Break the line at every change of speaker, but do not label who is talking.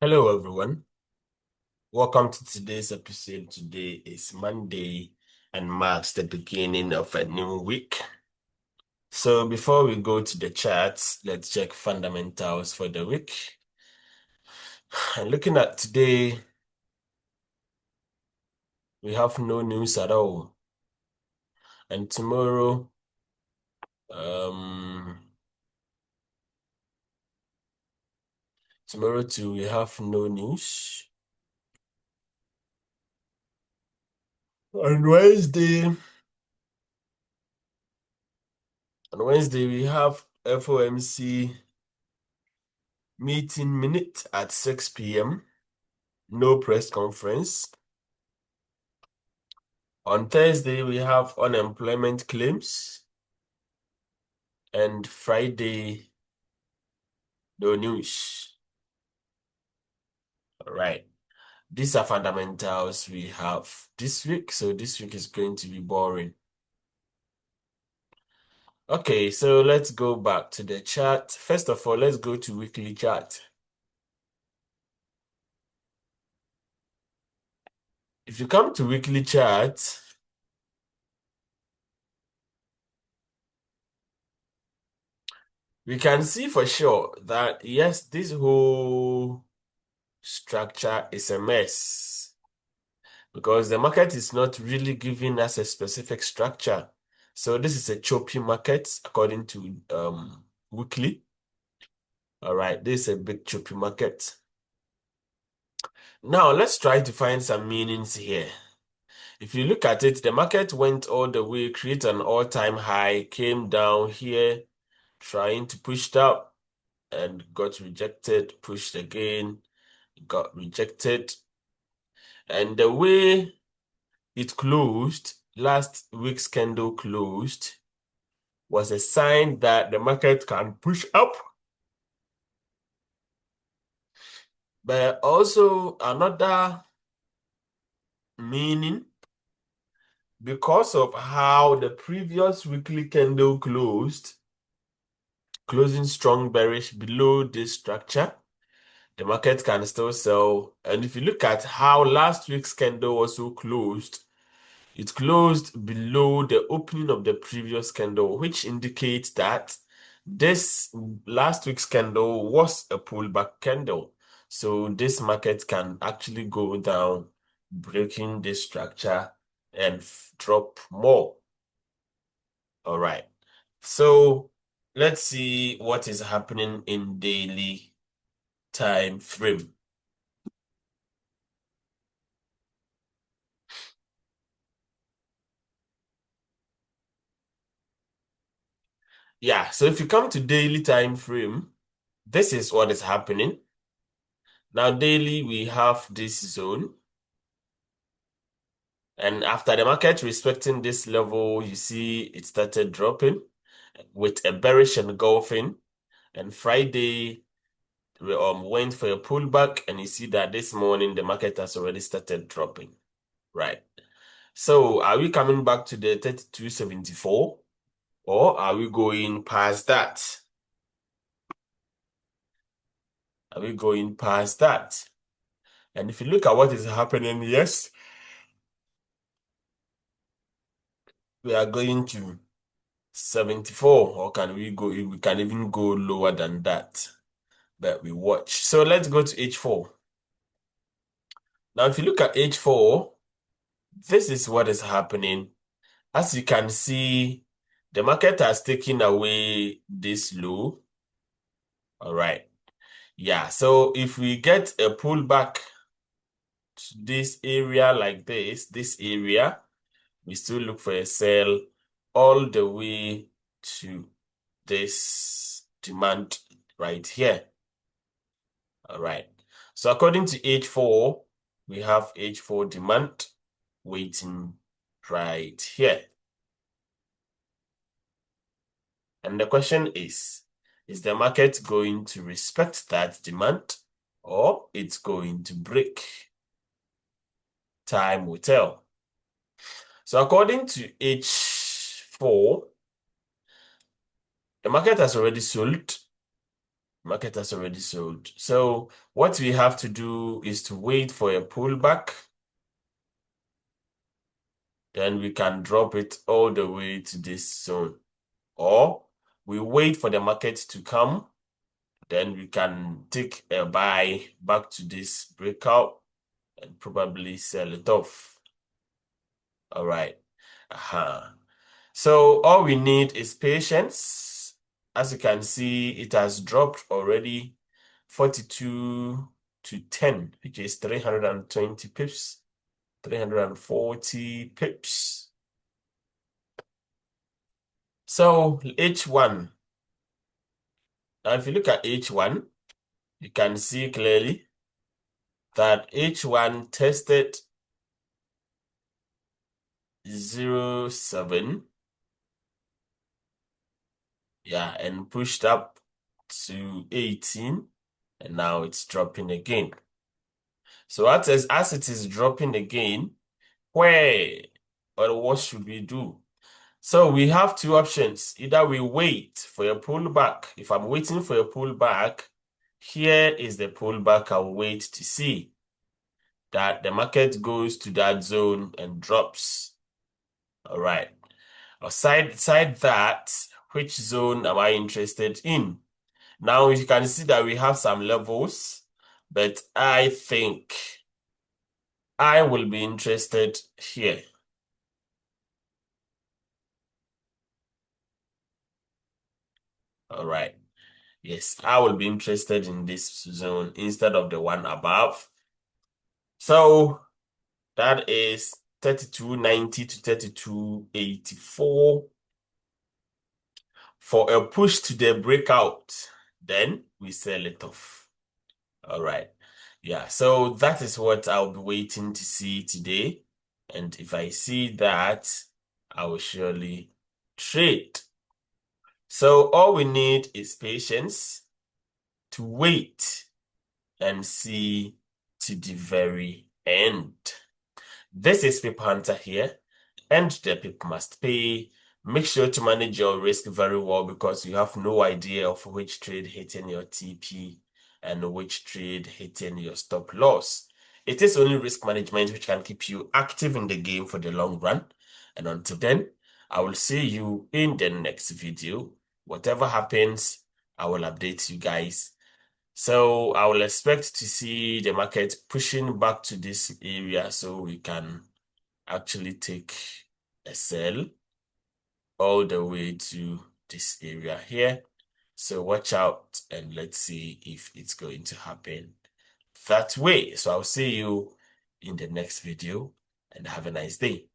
Hello, everyone. Welcome to today's episode. Today is Monday and marks the beginning of a new week. So, before we go to the charts, let's check fundamentals for the week. And looking at today, we have no news at all. And um, tomorrow too, we have no news. On Wednesday, we have FOMC meeting minute at 6 p.m. No press conference. On Thursday, we have unemployment claims, and Friday, no news. All right. These are fundamentals we have this week, so this week is going to be boring. Okay, so let's go back to the chart. First of all, let's go to weekly chart. If you come to weekly chart, we can see for sure that yes, this whole structure is a mess because the market is not really giving us a specific structure. So this is a choppy market according to weekly. All right, this is a big choppy market. Now let's try to find some meanings here. If you look at it, the market went all the way, created an all-time high, came down here, trying to push it up and got rejected, pushed again, got rejected. And the way it closed, last week's candle closed, was a sign that the market can push up. But also another meaning, because of how the previous weekly candle closed, closing strong bearish below this structure, the market can still sell. And if you look at how last week's candle also closed, it closed below the opening of the previous candle, which indicates that this last week's candle was a pullback candle. So this market can actually go down, breaking this structure and drop more. All right. So let's see what is happening in daily time frame. Yeah, so if you come to daily time frame, this is what is happening. Now, daily, we have this zone. And after the market respecting this level, you see it started dropping with a bearish engulfing. And Friday, we went for a pullback. And you see that this morning, the market has already started dropping. Right. So, are we coming back to the 32.74? Or are we going past that? Are we going past that? And if you look at what is happening, yes, we are going to 74, or can we go? We can even go lower than that, but we watch. So let's go to H4. Now, if you look at H4, this is what is happening. As you can see, the market has taken away this low. All right. Yeah. So if we get a pullback to this area like this area, we still look for a sell all the way to this demand right here. All right. So according to H4, we have H4 demand waiting right here. And the question is the market going to respect that demand or it's going to break? Time will tell. So according to H4, the market has already sold Market has already sold. So what we have to do is to wait for a pullback. Then we can drop it all the way to this zone. Or we wait for the market to come. Then we can take a buy back to this breakout and probably sell it off. All right. So all we need is patience. As you can see, it has dropped already 42 to 10, which is 320 pips, 340 pips. So H1. Now, if you look at H1, you can see clearly that H1 tested 0.7, yeah, and pushed up to 18, and now it's dropping again. So as it is dropping again, where or what should we do? So we have two options. Either we wait for a pullback. If I'm waiting for a pullback, here is the pullback I'll wait to see that the market goes to that zone and drops. All right. Aside that, which zone am I interested in? Now you can see that we have some levels, but I think I will be interested here. All right. Yes, I will be interested in this zone instead of the one above. So that is 32.90 to 32.84 for a push to the breakout. Then we sell it off. All right. Yeah, so that is what I'll be waiting to see today. And if I see that, I will surely trade. So all we need is patience to wait and see to the very end. This is People Hunter here, and the people must pay. Make sure to manage your risk very well because you have no idea of which trade hitting your TP and which trade hitting your stop loss. It is only risk management which can keep you active in the game for the long run. And until then, I will see you in the next video. Whatever happens, I will update you guys. So I will expect to see the market pushing back to this area so we can actually take a sell all the way to this area here. So watch out and let's see if it's going to happen that way. So I'll see you in the next video and have a nice day.